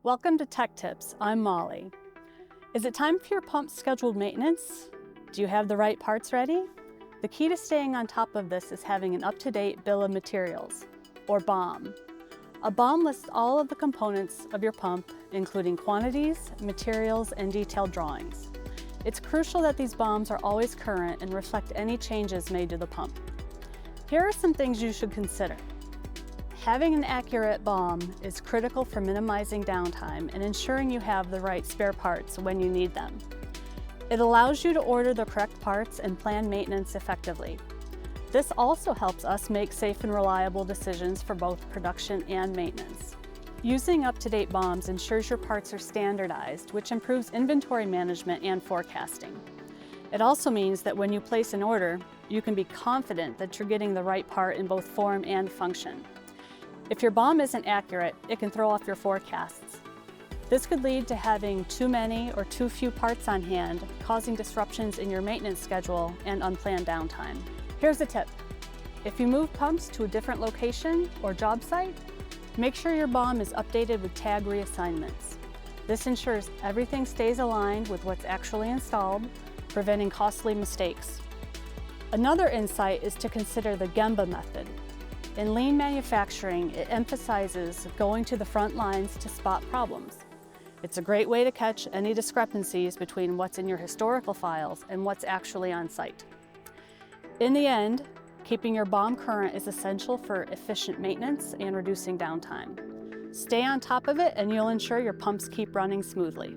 Welcome to Tech Tips. I'm Molly. Is it time for your pump's scheduled maintenance? Do you have the right parts ready? The key to staying on top of this is having an up-to-date bill of materials, or BOM. A BOM lists all of the components of your pump, including quantities, materials, and detailed drawings. It's crucial that these BOMs are always current and reflect any changes made to the pump. Here are some things you should consider. Having an accurate BOM is critical for minimizing downtime and ensuring you have the right spare parts when you need them. It allows you to order the correct parts and plan maintenance effectively. This also helps us make safe and reliable decisions for both production and maintenance. Using up-to-date BOMs ensures your parts are standardized, which improves inventory management and forecasting. It also means that when you place an order, you can be confident that you're getting the right part in both form and function. If your BOM isn't accurate, it can throw off your forecasts. This could lead to having too many or too few parts on hand, causing disruptions in your maintenance schedule and unplanned downtime. Here's a tip. If you move pumps to a different location or job site, make sure your BOM is updated with tag reassignments. This ensures everything stays aligned with what's actually installed, preventing costly mistakes. Another insight is to consider the Gemba method. In lean manufacturing, it emphasizes going to the front lines to spot problems. It's a great way to catch any discrepancies between what's in your historical files and what's actually on site. In the end, keeping your BOM current is essential for efficient maintenance and reducing downtime. Stay on top of it and you'll ensure your pumps keep running smoothly.